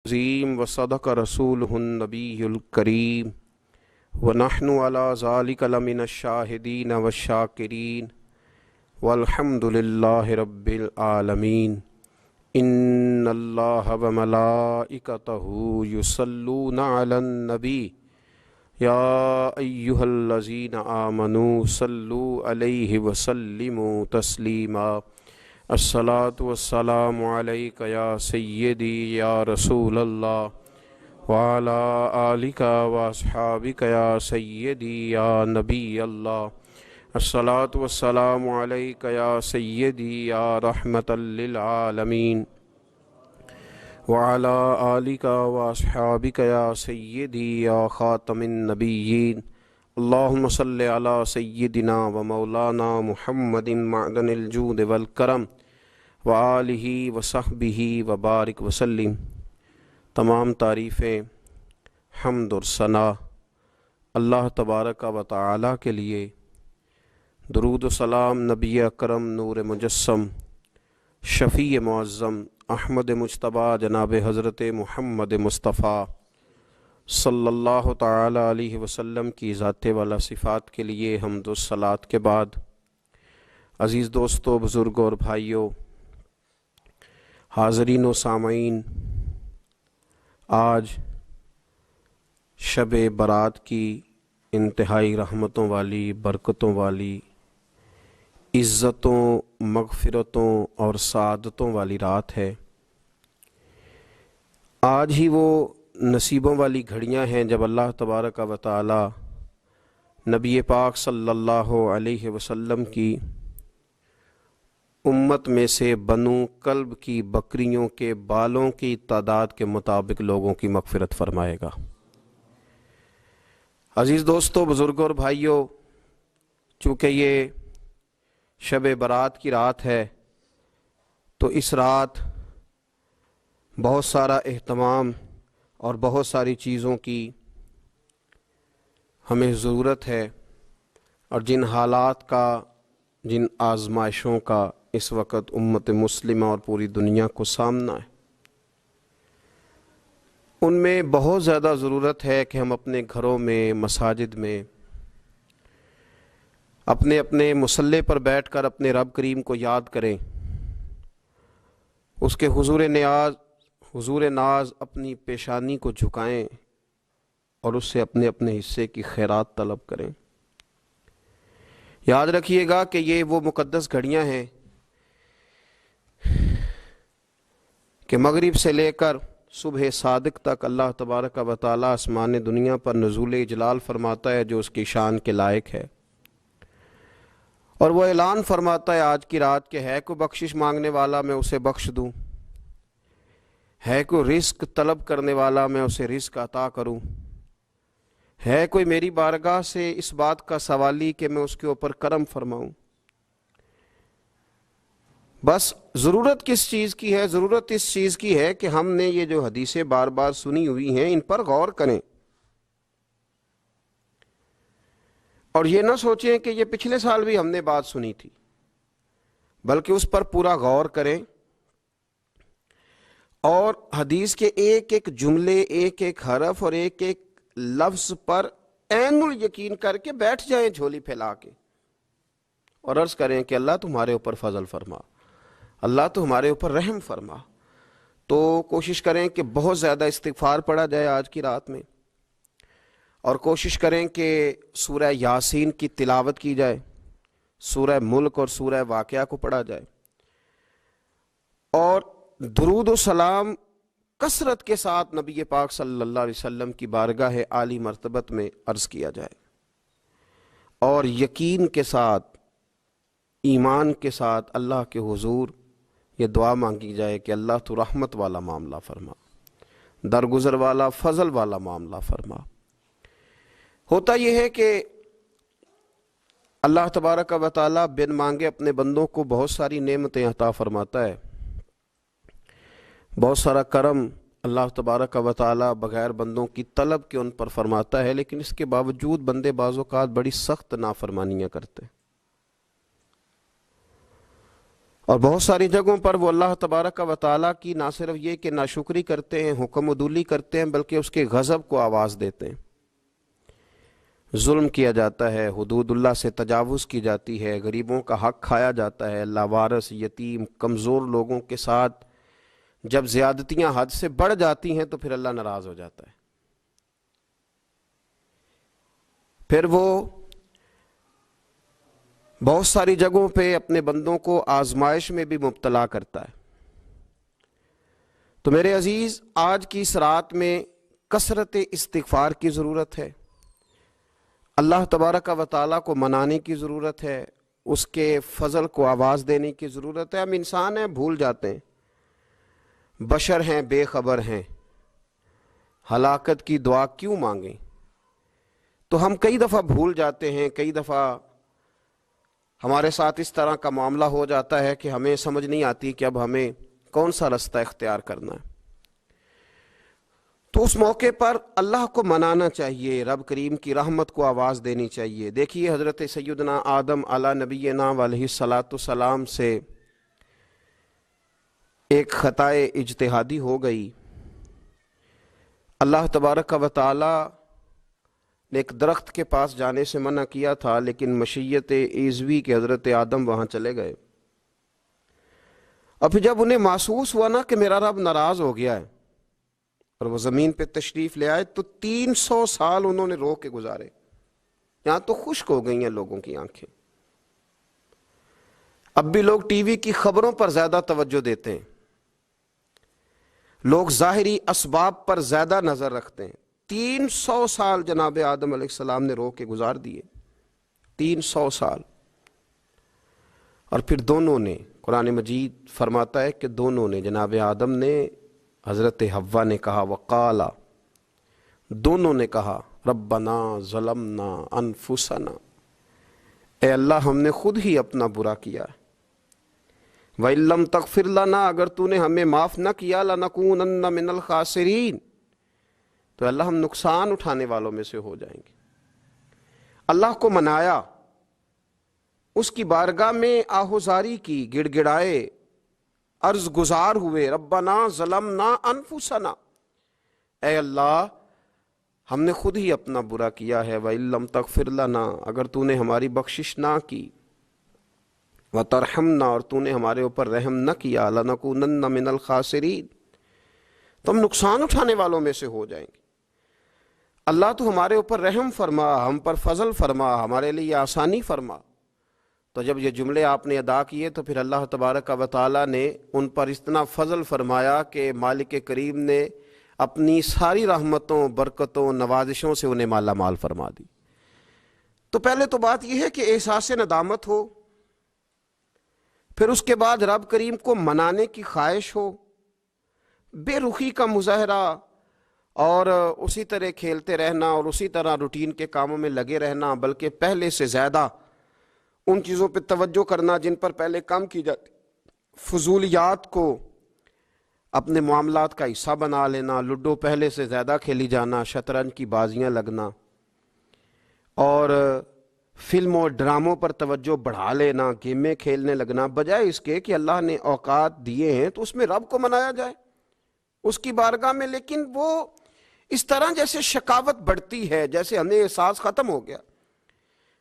عظیم وصدق رسولہ النبی الکریم ونحن علی ذالک لمن الشاہدین والشاکرین والحمد للہ رب العالمین۔ ان اللہ وملائکتہ یصلون علی النبی یا ایہا الذین آمنوا صلوا علیہ وسلموا تسلیما۔ الصلاة والسلام علیک یا سیدی یا رسول اللہ وعلی آلک واصحابک یا سیدی یا نبی اللہ۔ الصلاة والسلام علیک یا سیدی یا رحمۃ للعالمین وعلی آلک واصحابک یا سیدی یا خاتم النبیین۔ اللہم صلی علی سیدنا و مولانا محمد معدن الجود والکرم وآلہ وصحبہ وبارک وسلم۔ تمام تعریفیں، حمد اور ثنا اللہ تبارک و تعالی کے لیے۔ درود و سلام نبی اکرم نور مجسم شفیع معظم احمد مجتبیٰ جناب حضرت محمد مصطفیٰ صلی اللہ تعالی علیہ وسلم کی ذات والا صفات کے لیے حمد و صلات کے بعد، عزیز دوستو، بزرگوں اور بھائیوں، حاضرین و سامعین، آج شب برات کی انتہائی رحمتوں والی، برکتوں والی، عزتوں، مغفرتوں اور سعادتوں والی رات ہے۔ آج ہی وہ نصیبوں والی گھڑیاں ہیں جب اللہ تبارک و تعالی نبی پاک صلی اللہ علیہ وسلم کی امت میں سے بنو کلب کی بکریوں کے بالوں کی تعداد کے مطابق لوگوں کی مغفرت فرمائے گا۔ عزیز دوستو، بزرگوں اور بھائیوں، چونکہ یہ شب برات کی رات ہے تو اس رات بہت سارا اہتمام اور بہت ساری چیزوں کی ہمیں ضرورت ہے، اور جن حالات کا، جن آزمائشوں کا اس وقت امت مسلمہ اور پوری دنیا کو سامنا ہے، ان میں بہت زیادہ ضرورت ہے کہ ہم اپنے گھروں میں، مساجد میں، اپنے اپنے مصلی پر بیٹھ کر اپنے رب کریم کو یاد کریں، اس کے حضور ناز اپنی پیشانی کو جھکائیں اور اس سے اپنے اپنے حصے کی خیرات طلب کریں۔ یاد رکھیے گا کہ یہ وہ مقدس گھڑیاں ہیں کہ مغرب سے لے کر صبح صادق تک اللہ تبارک و تعالی آسمان دنیا پر نزول اجلال فرماتا ہے جو اس کی شان کے لائق ہے، اور وہ اعلان فرماتا ہے آج کی رات کہ ہے کوئی بخشش مانگنے والا میں اسے بخش دوں، ہے کوئی رزق طلب کرنے والا میں اسے رزق عطا کروں، ہے کوئی میری بارگاہ سے اس بات کا سوالی کہ میں اس کے اوپر کرم فرماؤں۔ بس ضرورت کس چیز کی ہے؟ ضرورت اس چیز کی ہے کہ ہم نے یہ جو حدیثیں بار بار سنی ہوئی ہیں ان پر غور کریں، اور یہ نہ سوچیں کہ یہ پچھلے سال بھی ہم نے بات سنی تھی، بلکہ اس پر پورا غور کریں اور حدیث کے ایک ایک جملے، ایک ایک حرف اور ایک ایک لفظ پر عین الیقین کر کے بیٹھ جائیں جھولی پھیلا کے، اور عرض کریں کہ اللہ تمہارے اوپر فضل فرما، اللہ تو ہمارے اوپر رحم فرما۔ تو کوشش کریں کہ بہت زیادہ استغفار پڑھا جائے آج کی رات میں، اور کوشش کریں کہ سورہ یاسین کی تلاوت کی جائے، سورہ ملک اور سورہ واقعہ کو پڑھا جائے، اور درود و سلام کثرت کے ساتھ نبی پاک صلی اللہ علیہ وسلم کی بارگاہ عالی مرتبت میں عرض کیا جائے، اور یقین کے ساتھ، ایمان کے ساتھ اللہ کے حضور یہ دعا مانگی جائے کہ اللہ تو رحمت والا معاملہ فرما، درگزر والا، فضل والا معاملہ فرما۔ ہوتا یہ ہے کہ اللہ تبارک و تعالی بن مانگے اپنے بندوں کو بہت ساری نعمتیں عطا فرماتا ہے، بہت سارا کرم اللہ تبارک و تعالی بغیر بندوں کی طلب کے ان پر فرماتا ہے، لیکن اس کے باوجود بندے بعض اوقات بڑی سخت نافرمانیاں کرتے ہیں، اور بہت ساری جگہوں پر وہ اللہ تبارک و تعالیٰ کی نہ صرف یہ کہ ناشکری کرتے ہیں، حکم عدولی کرتے ہیں، بلکہ اس کے غضب کو آواز دیتے ہیں۔ ظلم کیا جاتا ہے، حدود اللہ سے تجاوز کی جاتی ہے، غریبوں کا حق کھایا جاتا ہے، لاوارث، یتیم، کمزور لوگوں کے ساتھ جب زیادتیاں حد سے بڑھ جاتی ہیں تو پھر اللہ ناراض ہو جاتا ہے۔ پھر وہ بہت ساری جگہوں پہ اپنے بندوں کو آزمائش میں بھی مبتلا کرتا ہے۔ تو میرے عزیز، آج کی اس رات میں کثرت استغفار کی ضرورت ہے، اللہ تبارک و تعالیٰ کو منانے کی ضرورت ہے، اس کے فضل کو آواز دینے کی ضرورت ہے۔ ہم انسان ہیں، بھول جاتے ہیں، بشر ہیں، بے خبر ہیں، ہلاکت کی دعا کیوں مانگیں؟ تو ہم کئی دفعہ بھول جاتے ہیں، کئی دفعہ ہمارے ساتھ اس طرح کا معاملہ ہو جاتا ہے کہ ہمیں سمجھ نہیں آتی کہ اب ہمیں کون سا رستہ اختیار کرنا ہے۔ تو اس موقع پر اللہ کو منانا چاہیے، رب کریم کی رحمت کو آواز دینی چاہیے۔ دیکھیے حضرت سیدنا آدم علی نبینا علیہ الصلاۃ والسلام سے ایک خطائے اجتہادی ہو گئی۔ اللہ تبارک و تعالی نے ایک درخت کے پاس جانے سے منع کیا تھا، لیکن مشیت ایزوی کے حضرت آدم وہاں چلے گئے۔ اور پھر جب انہیں محسوس ہوا نا کہ میرا رب ناراض ہو گیا ہے اور وہ زمین پہ تشریف لے آئے، تو 300 سال انہوں نے رو کے گزارے۔ یہاں تو خشک ہو گئی ہیں لوگوں کی آنکھیں۔ اب بھی لوگ ٹی وی کی خبروں پر زیادہ توجہ دیتے ہیں، لوگ ظاہری اسباب پر زیادہ نظر رکھتے ہیں۔ 300 سال جناب آدم علیہ السلام نے رو کے گزار دیے، 300 سال۔ اور پھر دونوں نے، قرآن مجید فرماتا ہے کہ دونوں نے، جناب آدم نے، حضرت حوا نے کہا، وقالا، دونوں نے کہا، ربنا ظلمنا انفسنا، اے اللہ ہم نے خود ہی اپنا برا کیا ہے، وَإِن لَّمْ تَغْفِرْ لَنَا، اگر تو نے ہمیں معاف نہ کیا، لَنَكُونَنَّ مِنَ الْخَاسِرِينَ، تو اللہ ہم نقصان اٹھانے والوں میں سے ہو جائیں گے۔ اللہ کو منایا، اس کی بارگاہ میں آہوزاری کی، گڑ گڑائے، عرض گزار ہوئے، ربنا ظلمنا انفسنا، اے اللہ ہم نے خود ہی اپنا برا کیا ہے، وَإِن لَّمْ تَغْفِرْ لَنَا، اگر تو نے ہماری بخشش نہ کی، وَتَرْحَمْنَا، اور تو نے ہمارے اوپر رحم نہ کیا، لَنَكُونَنَّ مِنَ الْخَاسِرِينَ، تو ہم نقصان اٹھانے والوں میں سے ہو جائیں گے۔ اللہ تو ہمارے اوپر رحم فرما، ہم پر فضل فرما، ہمارے لیے آسانی فرما۔ تو جب یہ جملے آپ نے ادا کیے تو پھر اللہ تبارک و تعالیٰ نے ان پر اتنا فضل فرمایا کہ مالک کریم نے اپنی ساری رحمتوں، برکتوں، نوازشوں سے انہیں مالا مال فرما دی۔ تو پہلے تو بات یہ ہے کہ احساس ندامت ہو، پھر اس کے بعد رب کریم کو منانے کی خواہش ہو، بے رخی کا مظاہرہ، اور اسی طرح کھیلتے رہنا اور اسی طرح روٹین کے کاموں میں لگے رہنا، بلکہ پہلے سے زیادہ ان چیزوں پہ توجہ کرنا جن پر پہلے کام کی جاتی، فضولیات کو اپنے معاملات کا حصہ بنا لینا، لوڈو پہلے سے زیادہ کھیلی جانا، شطرنج کی بازیاں لگنا، اور فلموں اور ڈراموں پر توجہ بڑھا لینا، گیمیں کھیلنے لگنا، بجائے اس کے کہ اللہ نے اوقات دیے ہیں تو اس میں رب کو منایا جائے اس کی بارگاہ میں۔ لیکن وہ اس طرح جیسے شکاوت بڑھتی ہے، جیسے ہمیں احساس ختم ہو گیا،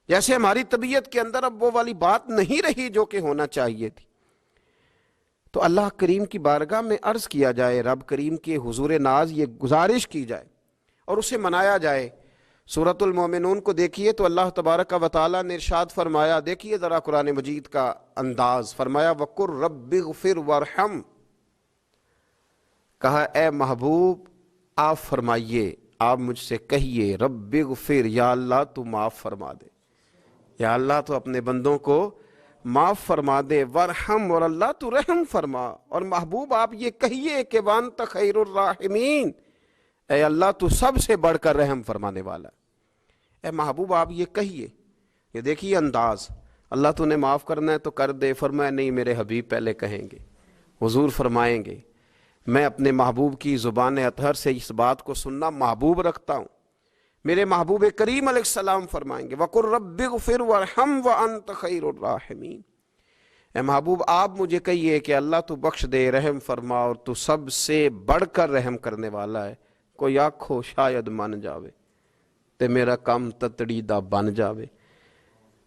جیسے ہماری طبیعت کے اندر اب وہ والی بات نہیں رہی جو کہ ہونا چاہیے تھی۔ تو اللہ کریم کی بارگاہ میں عرض کیا جائے، رب کریم کے حضور ناز یہ گزارش کی جائے اور اسے منایا جائے۔ سورۃ المومنون کو دیکھیے تو اللہ تبارک و تعالیٰ نے ارشاد فرمایا، دیکھیے ذرا قرآن مجید کا انداز، فرمایا وَقُلْ رَبِّ اغْفِرْ وَارْحَمْ، کہا اے محبوب آپ فرمائیے، آپ مجھ سے کہیے، رب اغفر، یا اللہ تو معاف فرما دے، یا اللہ تو اپنے بندوں کو معاف فرما دے، ورحم، اور اللہ تو رحم فرما، اور محبوب آپ یہ کہیے کہ وانت خیر الراحمین، اے اللہ تو سب سے بڑھ کر رحم فرمانے والا، اے محبوب آپ یہ کہیے۔ یہ دیکھیے انداز، اللہ تو نے معاف کرنا ہے تو کر دے، فرمایا نہیں میرے حبیب پہلے کہیں گے، حضور فرمائیں گے، میں اپنے محبوب کی زبان اطہر سے اس بات کو سننا محبوب رکھتا ہوں۔ میرے محبوب کریم علیہ السلام فرمائیں گے، وَقُلْ رَبِّ اغْفِرْ وَارْحَمْ وَأَنْتَ خَيْرُ الرَّاحِمِينَ، اے محبوب آپ مجھے کہیے کہ اللہ تو بخش دے، رحم فرما، اور تو سب سے بڑھ کر رحم کرنے والا ہے، کوئی آکھو شاید من جاوے تے میرا کام تتڑی دا بن جاوے۔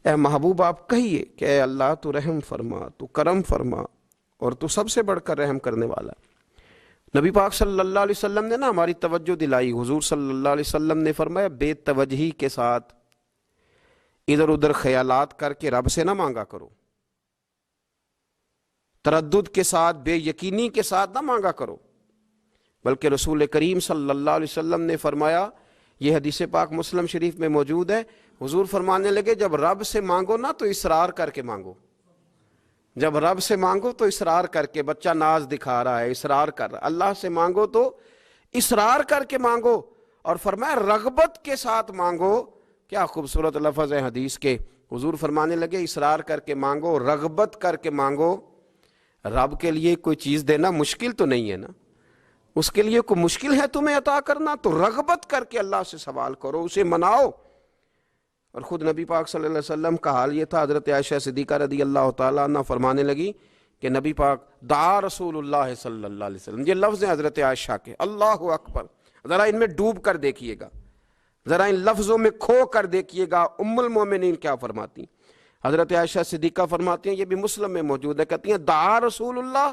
اے محبوب آپ کہیے کہ اے اللہ تو رحم فرما، تو کرم فرما، اور تو سب سے بڑھ کر رحم کرنے والا ہے۔ نبی پاک صلی اللہ علیہ وسلم نے ہماری توجہ دلائی۔ حضور صلی اللہ علیہ وسلم نے فرمایا بے توجہی کے ساتھ ادھر ادھر خیالات کر کے رب سے نہ مانگا کرو، تردد کے ساتھ، بے یقینی کے ساتھ نہ مانگا کرو، بلکہ رسول کریم صلی اللہ علیہ وسلم نے فرمایا، یہ حدیث پاک مسلم شریف میں موجود ہے، حضور فرمانے لگے جب رب سے مانگو نا تو اصرار کر کے مانگو، جب رب سے مانگو تو اصرار کر کے، بچہ ناز دکھا رہا ہے اصرار کر رہا ہے، اللہ سے مانگو تو اصرار کر کے مانگو، اور فرمایا رغبت کے ساتھ مانگو۔ کیا خوبصورت لفظ ہے حدیث کے، حضور فرمانے لگے اصرار کر کے مانگو، رغبت کر کے مانگو۔ رب کے لیے کوئی چیز دینا مشکل تو نہیں ہے نا، اس کے لیے کوئی مشکل ہے تمہیں عطا کرنا؟ تو رغبت کر کے اللہ سے سوال کرو، اسے مناؤ۔ اور خود نبی پاک صلی اللہ علیہ وسلم کا حال یہ تھا، حضرت عائشہ صدیقہ رضی اللہ تعالیٰ عنہ فرمانے لگی کہ نبی پاک دعا رسول اللہ صلی اللہ علیہ وسلم، یہ لفظ ہیں حضرت عائشہ کے، اللہ اکبر، ذرا ان میں ڈوب کر دیکھیے گا، ذرا ان لفظوں میں کھو کر دیکھیے گا ام المومنین کیا فرماتی ہیں۔ حضرت عائشہ صدیقہ فرماتی ہیں، یہ بھی مسلم میں موجود ہے، کہتی ہیں دعا رسول اللہ،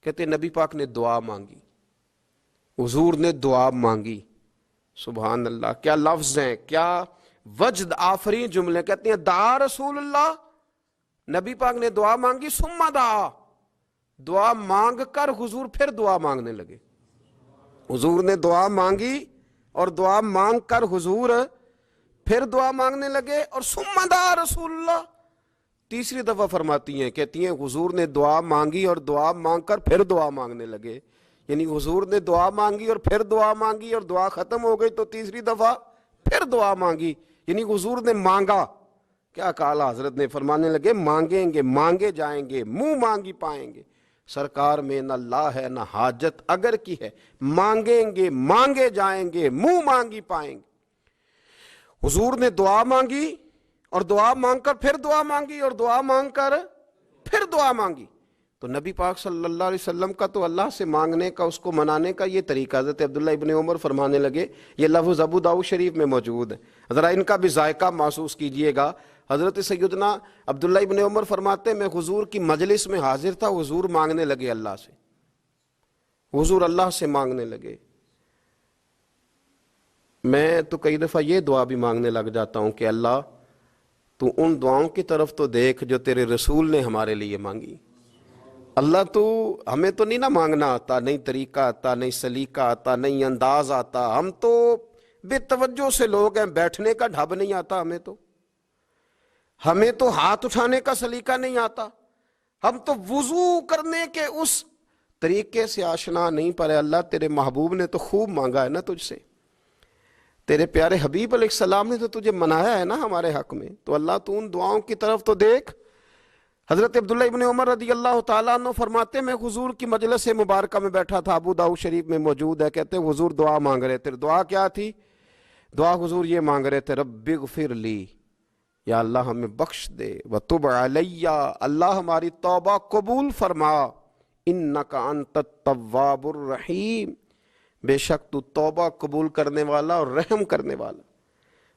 کہتے ہیں نبی پاک نے دعا مانگی، حضور نے دعا مانگی۔ سبحان اللہ، کیا لفظ ہیں، کیا وجد آفرین جملے، کہتے ہیں دعا رسول اللہ، نبی پاک نے دعا مانگی، ثم دعا، دعا مانگ کر حضور پھر دعا مانگنے لگے۔ حضور نے دعا مانگی اور دعا مانگ کر حضور پھر دعا مانگنے لگے، اور ثم دعا رسول اللہ، تیسری دفعہ فرماتی ہیں، کہتی ہیں حضور نے دعا مانگی اور دعا مانگ کر پھر دعا مانگنے لگے، یعنی حضور نے دعا مانگی اور پھر دعا مانگی اور دعا ختم ہو گئی تو تیسری دفعہ پھر دعا مانگی، یعنی حضور نے مانگا۔ کیا کہا حضرت نے، فرمانے لگے مانگیں گے مانگے جائیں گے، منہ مانگی پائیں گے، سرکار میں نہ لا ہے نہ حاجت اگر کی ہے، مانگیں گے مانگے جائیں گے، منہ مانگی پائیں گے۔ حضور نے دعا مانگی اور دعا مانگ کر پھر دعا مانگی اور دعا مانگ کر پھر دعا مانگی۔ تو نبی پاک صلی اللہ علیہ وسلم کا تو اللہ سے مانگنے کا، اس کو منانے کا یہ طریقہ، حضرت عبداللہ ابن عمر فرمانے لگے، یہ لفظ ابو داؤد شریف میں موجود ہے، ذرا ان کا بھی ذائقہ محسوس کیجئے گا۔ حضرت سیدنا عبداللہ ابن عمر فرماتے ہیں میں حضور کی مجلس میں حاضر تھا، حضور مانگنے لگے اللہ سے، حضور اللہ سے مانگنے لگے۔ میں تو کئی دفعہ یہ دعا بھی مانگنے لگ جاتا ہوں کہ اللہ تو ان دعاؤں کی طرف تو دیکھ جو تیرے رسول نے ہمارے لیے مانگی۔ اللہ تو ہمیں تو نہیں نہ مانگنا آتا، نہیں طریقہ آتا، نہیں سلیقہ آتا، نہیں انداز آتا، ہم تو بے توجہ سے لوگ ہیں، بیٹھنے کا ڈھب نہیں آتا ہمیں تو ہاتھ اٹھانے کا سلیقہ نہیں آتا، ہم تو وضو کرنے کے اس طریقے سے آشنا نہیں، پر اللہ تیرے محبوب نے تو خوب مانگا ہے نا تجھ سے، تیرے پیارے حبیب علیہ السلام نے تو تجھے منایا ہے نا ہمارے حق میں، تو اللہ تو ان دعاؤں کی طرف تو دیکھ۔ حضرت عبداللہ ابن عمر رضی اللہ تعالیٰ عنہ فرماتے میں حضور کی مجلس مبارکہ میں بیٹھا تھا، ابو داؤد شریف میں موجود ہے، کہتے ہیں حضور دعا مانگ رہے تھے۔ دعا کیا تھی؟ دعا حضور یہ مانگ رہے تھے، رب اغفر لی، یا اللہ ہمیں بخش دے، وتب علی، اللہ ہماری توبہ قبول فرما، انک انت التواب الرحیم، بے شک تو توبہ قبول کرنے والا اور رحم کرنے والا۔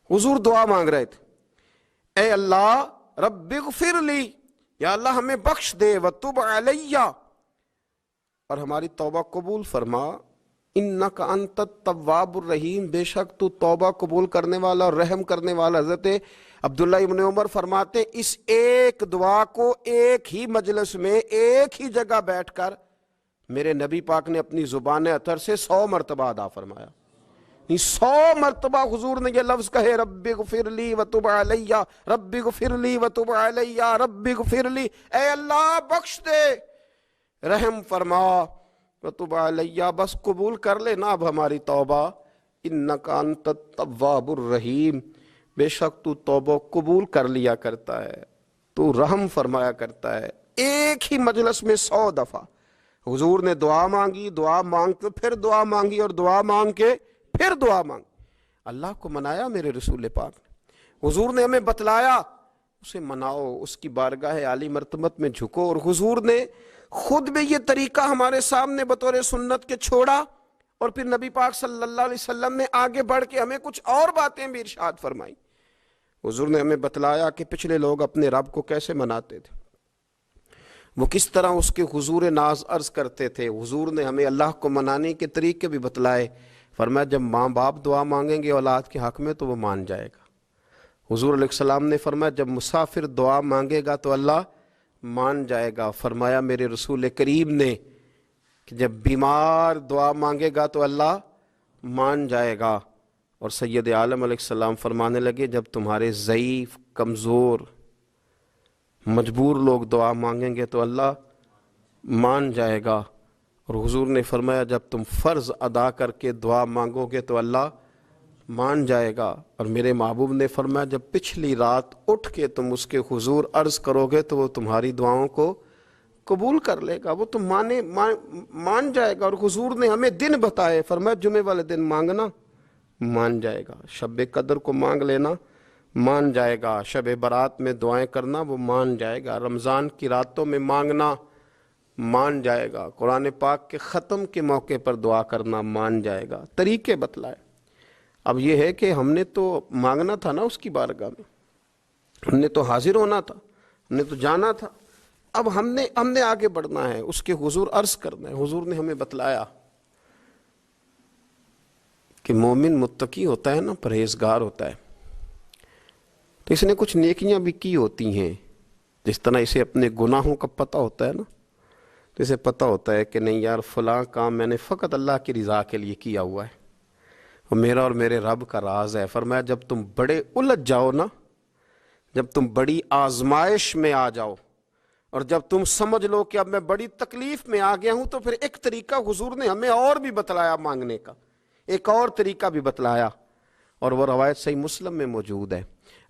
حضور دعا مانگ رہے تھے، اے اللہ رب اغفر لی، یا اللہ ہمیں بخش دے، وتب علی، اور ہماری توبہ قبول فرما، انک انت التواب الرحیم، بے شک تو توبہ قبول کرنے والا اور رحم کرنے والا۔ حضرت عبداللہ ابن عمر فرماتے اس ایک دعا کو ایک ہی مجلس میں ایک ہی جگہ بیٹھ کر میرے نبی پاک نے اپنی زبان اطہر سے 100 مرتبہ ادا فرمایا، 100 مرتبہ حضور نے یہ لفظ کہے، رب اغفر لی وتب علی، رب اغفر لی وتب علی، رب اغفر لی، اے اللہ بخش دے، رحم فرما، وتب علی، بس قبول کر لے نا اب ہماری توبہ، انک انت التواب الرحیم، بے شک تو توبہ قبول کر لیا کرتا ہے، تو رحم فرمایا کرتا ہے۔ ایک ہی مجلس میں 100 دفعہ حضور نے دعا مانگی، دعا مانگ کے پھر دعا مانگی، اور دعا مانگ کے پھر دعا مانگی۔ اللہ کو منایا میرے رسول پاک نے، حضور نے ہمیں بتلایا، اسے مناؤ، اس کی بارگاہ عالی مرتبت میں جھکو۔ اور حضور نے خود بھی یہ طریقہ ہمارے سامنے بطور سنت کے چھوڑا، اور پھر نبی پاک صلی اللہ علیہ وسلم نے آگے بڑھ کے ہمیں کچھ اور باتیں بھی ارشاد فرمائی۔ حضور نے ہمیں بتلایا کہ پچھلے لوگ اپنے رب کو کیسے مناتے تھے، وہ کس طرح اس کے حضور ناز عرض کرتے تھے۔ حضور نے ہمیں اللہ کو منانے کے طریقے بھی بتلائے۔ فرمایا جب ماں باپ دعا مانگیں گے اولاد کے حق میں تو وہ مان جائے گا۔ حضور علیہ السلام نے فرمایا جب مسافر دعا مانگے گا تو اللہ مان جائے گا۔ فرمایا میرے رسول کریم نے کہ جب بیمار دعا مانگے گا تو اللہ مان جائے گا۔ اور سید عالم علیہ السلام فرمانے لگے جب تمہارے ضعیف، کمزور، مجبور لوگ دعا مانگیں گے تو اللہ مان جائے گا۔ اور حضور نے فرمایا جب تم فرض ادا کر کے دعا مانگو گے تو اللہ مان جائے گا۔ اور میرے محبوب نے فرمایا جب پچھلی رات اٹھ کے تم اس کے حضور عرض کرو گے تو وہ تمہاری دعاؤں کو قبول کر لے گا، وہ تم مان جائے گا۔ اور حضور نے ہمیں دن بتائے، فرمایا جمعے والے دن مانگنا مان جائے گا، شب قدر کو مانگ لینا مان جائے گا، شب برات میں دعائیں کرنا وہ مان جائے گا، رمضان کی راتوں میں مانگنا مان جائے گا، قرآن پاک کے ختم کے موقع پر دعا کرنا مان جائے گا۔ طریقے بتلائے۔ اب یہ ہے کہ ہم نے تو مانگنا تھا نا اس کی بارگاہ میں، ہم نے تو حاضر ہونا تھا، ہم نے تو جانا تھا۔ اب ہم نے آگے بڑھنا ہے، اس کے حضور عرض کرنا ہے۔ حضور نے ہمیں بتلایا کہ مومن متقی ہوتا ہے نا، پرہیزگار ہوتا ہے، تو اس نے کچھ نیکیاں بھی کی ہوتی ہیں، جس طرح اسے اپنے گناہوں کا پتہ ہوتا ہے نا، تو اسے پتہ ہوتا ہے کہ نہیں یار فلاں کام میں نے فقط اللہ کی رضا کے لیے کیا ہوا ہے، وہ میرا اور میرے رب کا راز ہے۔ فرمایا جب تم بڑے الجھ جاؤ نا، جب تم بڑی آزمائش میں آ جاؤ، اور جب تم سمجھ لو کہ اب میں بڑی تکلیف میں آ گیا ہوں، تو پھر ایک طریقہ حضور نے ہمیں اور بھی بتلایا مانگنے کا، ایک اور طریقہ بھی بتلایا، اور وہ روایت صحیح مسلم میں موجود ہے۔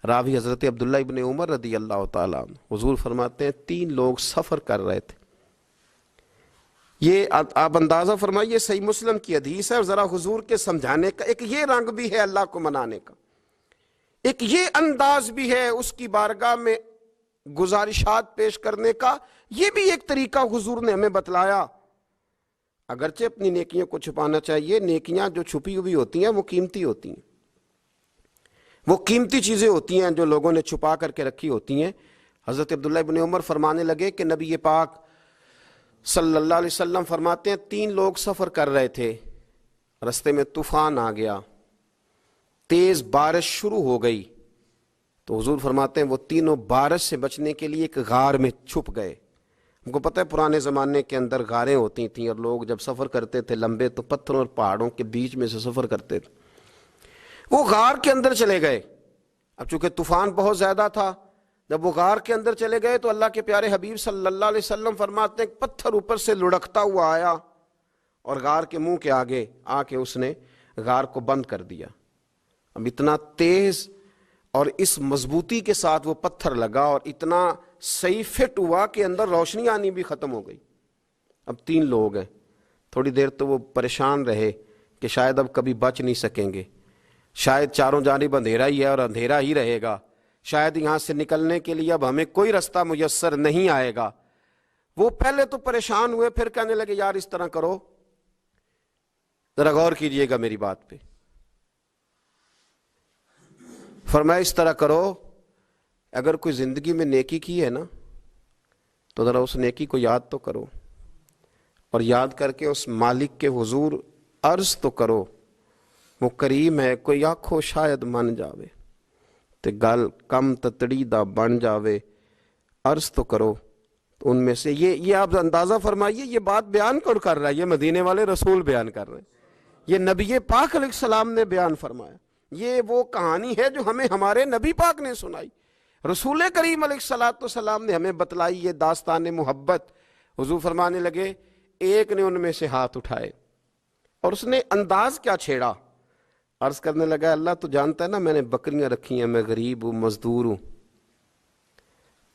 راوی حضرت عبداللہ ابن عمر رضی اللہ تعالیٰ عنہ، حضور فرماتے ہیں 3 لوگ سفر کر رہے تھے۔ یہ آپ اندازہ فرمائیے صحیح مسلم کی حدیث ہے، اور ذرا حضور کے سمجھانے کا ایک یہ رنگ بھی ہے اللہ کو منانے کا، ایک یہ انداز بھی ہے اس کی بارگاہ میں گزارشات پیش کرنے کا، یہ بھی ایک طریقہ حضور نے ہمیں بتلایا۔ اگرچہ اپنی نیکیوں کو چھپانا چاہیے، نیکیاں جو چھپی ہوئی ہوتی ہیں وہ قیمتی ہوتی ہیں، وہ قیمتی چیزیں ہوتی ہیں جو لوگوں نے چھپا کر کے رکھی ہوتی ہیں۔ حضرت عبداللہ ابن عمر فرمانے لگے کہ نبی پاک صلی اللہ علیہ وسلم فرماتے ہیں 3 لوگ سفر کر رہے تھے، رستے میں طوفان آ گیا، تیز بارش شروع ہو گئی، تو حضور فرماتے ہیں وہ تینوں بارش سے بچنے کے لیے ایک غار میں چھپ گئے۔ ہم کو پتہ ہے پرانے زمانے کے اندر غاریں ہوتی تھیں، اور لوگ جب سفر کرتے تھے لمبے تو پتھروں اور پہاڑوں کے بیچ میں سے سفر کرتے تھے۔ وہ غار کے اندر چلے گئے۔ اب چونکہ طوفان بہت زیادہ تھا، جب وہ غار کے اندر چلے گئے تو اللہ کے پیارے حبیب صلی اللہ علیہ وسلم فرماتے ہیں پتھر اوپر سے لڑکتا ہوا آیا اور غار کے منہ کے آگے آ کے اس نے غار کو بند کر دیا۔ اب اتنا تیز اور اس مضبوطی کے ساتھ وہ پتھر لگا، اور اتنا صحیح فٹ ہوا کہ اندر روشنی آنی بھی ختم ہو گئی۔ اب 3 لوگ ہیں، تھوڑی دیر تو وہ پریشان رہے کہ شاید اب کبھی بچ نہیں سکیں گے، شاید چاروں جانب اندھیرا ہی ہے اور اندھیرا ہی رہے گا، شاید یہاں سے نکلنے کے لیے اب ہمیں کوئی رستہ میسر نہیں آئے گا۔ وہ پہلے تو پریشان ہوئے، پھر کہنے لگے یار اس طرح کرو، ذرا غور کیجئے گا میری بات پہ۔ فرمایا اس طرح کرو، اگر کوئی زندگی میں نیکی کی ہے نا تو ذرا اس نیکی کو یاد تو کرو، اور یاد کر کے اس مالک کے حضور عرض تو کرو، وہ کریم ہے، کوئی آنکھو شاید من جاوے تے گل کم تتڑی دا بن جاوے، عرض تو کرو۔ تو ان میں سے یہ آپ اندازہ فرمائیے، یہ بات بیان کر رہا ہے، یہ مدینے والے رسول بیان کر رہے ہیں، یہ نبی پاک علیہ السلام نے بیان فرمایا، یہ وہ کہانی ہے جو ہمیں ہمارے نبی پاک نے سنائی، رسول کریم علیہ السلام نے ہمیں بتلائی، یہ داستان محبت۔ حضور فرمانے لگے ایک نے ان میں سے ہاتھ اٹھائے، اور اس نے انداز کیا چھیڑا، عرض کرنے لگا اللہ تو جانتا ہے نا میں نے بکریاں رکھی ہیں، میں غریب ہوں، مزدور ہوں،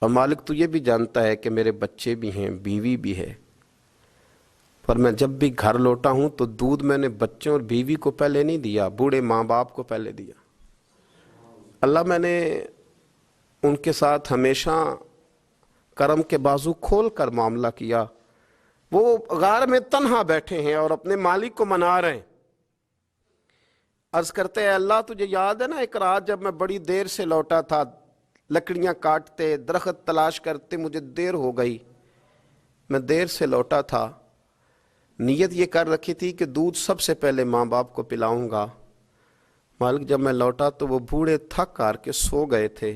اور مالک تو یہ بھی جانتا ہے کہ میرے بچے بھی ہیں، بیوی بھی ہے، پر میں جب بھی گھر لوٹا ہوں تو دودھ میں نے بچوں اور بیوی کو پہلے نہیں دیا، بوڑھے ماں باپ کو پہلے دیا۔ اللہ میں نے ان کے ساتھ ہمیشہ کرم کے بازو کھول کر معاملہ کیا۔ وہ غار میں تنہا بیٹھے ہیں اور اپنے مالک کو منا رہے ہیں۔ عرض کرتے ہیں اللہ تجھے یاد ہے نا ایک رات جب میں بڑی دیر سے لوٹا تھا، لکڑیاں کاٹتے درخت تلاش کرتے، مجھے دیر ہو گئی، میں دیر سے لوٹا تھا، نیت یہ کر رکھی تھی کہ دودھ سب سے پہلے ماں باپ کو پلاؤں گا۔ مالک جب میں لوٹا تو وہ بوڑھے تھک کر کے سو گئے تھے۔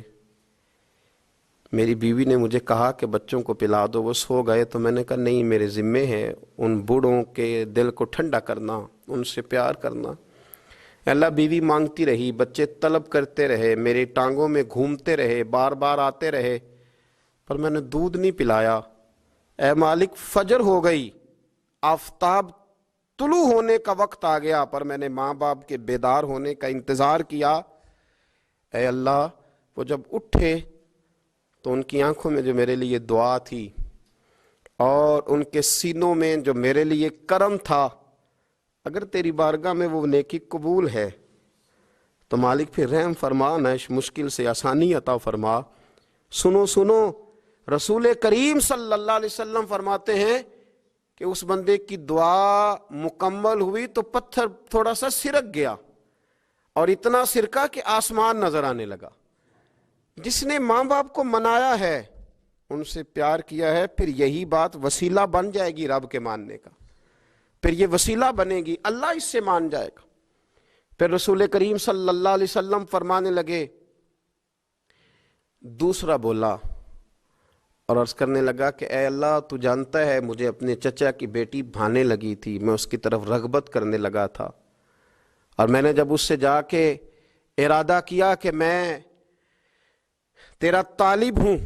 میری بیوی نے مجھے کہا کہ بچوں کو پلا دو، وہ سو گئے، تو میں نے کہا نہیں، میرے ذمے ہے ان بوڑھوں کے دل کو ٹھنڈا کرنا، ان سے پیار کرنا۔ اللہ بیوی مانگتی رہی، بچے طلب کرتے رہے، میری ٹانگوں میں گھومتے رہے، بار بار آتے رہے، پر میں نے دودھ نہیں پلایا۔ اے مالک فجر ہو گئی، آفتاب طلوع ہونے کا وقت آ گیا، پر میں نے ماں باپ کے بیدار ہونے کا انتظار کیا۔ اے اللہ وہ جب اٹھے تو ان کی آنکھوں میں جو میرے لیے دعا تھی اور ان کے سینوں میں جو میرے لیے کرم تھا، اگر تیری بارگاہ میں وہ نیکی قبول ہے تو مالک پھر رحم فرما، نہ اس مشکل سے آسانی عطا فرما۔ سنو سنو، رسول کریم صلی اللہ علیہ وسلم فرماتے ہیں کہ اس بندے کی دعا مکمل ہوئی تو پتھر تھوڑا سا سرک گیا، اور اتنا سرکا کہ آسمان نظر آنے لگا۔ جس نے ماں باپ کو منایا ہے، ان سے پیار کیا ہے، پھر یہی بات وسیلہ بن جائے گی رب کے ماننے کا، پھر یہ وسیلہ بنے گی، اللہ اس سے مان جائے گا۔ پھر رسول کریم صلی اللہ علیہ وسلم فرمانے لگے، دوسرا بولا اور عرض کرنے لگا کہ اے اللہ تو جانتا ہے مجھے اپنے چچا کی بیٹی بھانے لگی تھی، میں اس کی طرف رغبت کرنے لگا تھا، اور میں نے جب اس سے جا کے ارادہ کیا کہ میں تیرا طالب ہوں،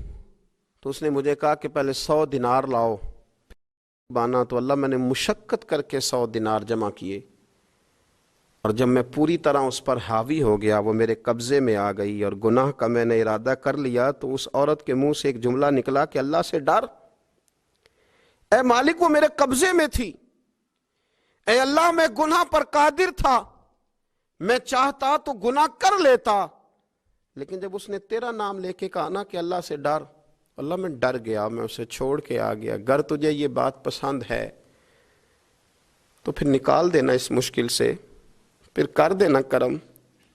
تو اس نے مجھے کہا کہ پہلے 100 دینار لاؤ بانا، تو اللہ میں نے مشقت کر کے 100 دینار جمع کیے، اور جب میں پوری طرح اس پر حاوی ہو گیا، وہ میرے قبضے میں آ گئی اور گناہ کا میں نے ارادہ کر لیا، تو اس عورت کے منہ سے ایک جملہ نکلا کہ اللہ سے ڈر، اے مالک وہ میرے قبضے میں تھی، اے اللہ میں گناہ پر قادر تھا، میں چاہتا تو گناہ کر لیتا، لیکن جب اس نے تیرا نام لے کے کہا نا کہ اللہ سے ڈر، اللہ میں ڈر گیا، میں اسے چھوڑ کے آ گیا۔ اگر تجھے یہ بات پسند ہے تو پھر نکال دینا اس مشکل سے، پھر کر دینا کرم۔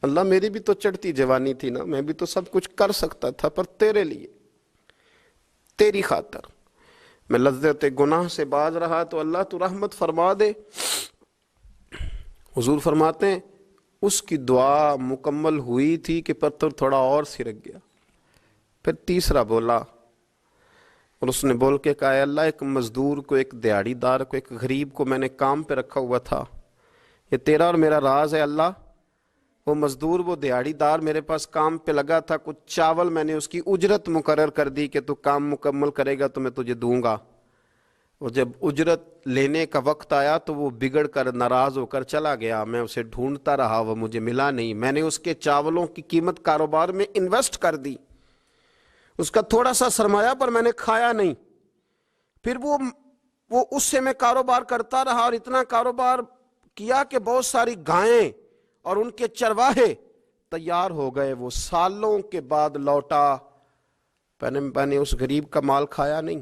اللہ میری بھی تو چڑھتی جوانی تھی نا، میں بھی تو سب کچھ کر سکتا تھا، پر تیرے لیے، تیری خاطر میں لذت گناہ سے باز رہا، تو اللہ تو رحمت فرما دے۔ حضور فرماتے ہیں اس کی دعا مکمل ہوئی تھی کہ پتھر تھوڑا اور سرک گیا۔ پھر تیسرا بولا اور اس نے بول کے کہا، اے اللہ ایک مزدور کو، ایک دیہڑی دار کو، ایک غریب کو میں نے کام پہ رکھا ہوا تھا، یہ تیرا اور میرا راز ہے اللہ۔ وہ مزدور، وہ دیہڑی دار میرے پاس کام پہ لگا تھا، کچھ چاول میں نے اس کی اجرت مقرر کر دی کہ تو کام مکمل کرے گا تو میں تجھے دوں گا، اور جب اجرت لینے کا وقت آیا تو وہ بگڑ کر ناراض ہو کر چلا گیا، میں اسے ڈھونڈتا رہا، وہ مجھے ملا نہیں، میں نے اس کے چاولوں کی قیمت کاروبار میں انویسٹ کر دی، اس کا تھوڑا سا سرمایہ پر میں نے کھایا نہیں، پھر وہ اس سے میں کاروبار کرتا رہا، اور اتنا کاروبار کیا کہ بہت ساری گائیں اور ان کے چرواہے تیار ہو گئے، وہ سالوں کے بعد لوٹا، میں نے اس غریب کا مال کھایا نہیں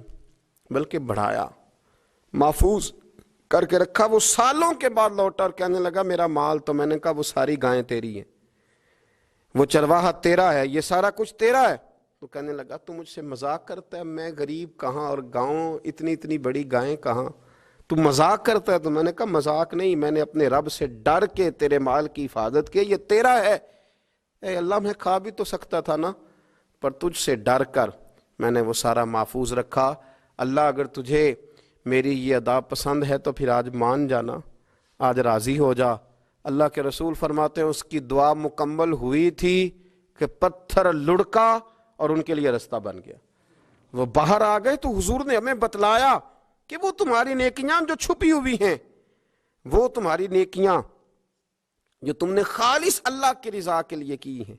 بلکہ بڑھایا، محفوظ کر کے رکھا، وہ سالوں کے بعد لوٹا اور کہنے لگا میرا مال، تو میں نے کہا وہ ساری گائیں تیری ہیں، وہ چرواہا تیرا ہے، یہ سارا کچھ تیرا ہے، تو کہنے لگا تو مجھ سے مذاق کرتا ہے، میں غریب کہاں اور گاؤں اتنی بڑی گائیں کہاں، تو مذاق کرتا ہے؟ تو میں نے کہا مذاق نہیں، میں نے اپنے رب سے ڈر کے تیرے مال کی حفاظت کی، یہ تیرا ہے۔ اے اللہ میں کھا بھی تو سکتا تھا نا، پر تجھ سے ڈر کر میں نے وہ سارا محفوظ رکھا۔ اللہ اگر تجھے میری یہ ادا پسند ہے تو پھر آج مان جانا، آج راضی ہو جا۔ اللہ کے رسول فرماتے ہیں اس کی دعا مکمل ہوئی تھی کہ پتھر لڑکا اور ان کے لیے رستہ بن گیا، وہ باہر آ گئے، تو حضور نے ہمیں بتلایا کہ وہ تمہاری نیکیاں جو چھپی ہوئی ہیں، وہ تمہاری نیکیاں جو تم نے خالص اللہ کی رضا کے لیے کی ہیں،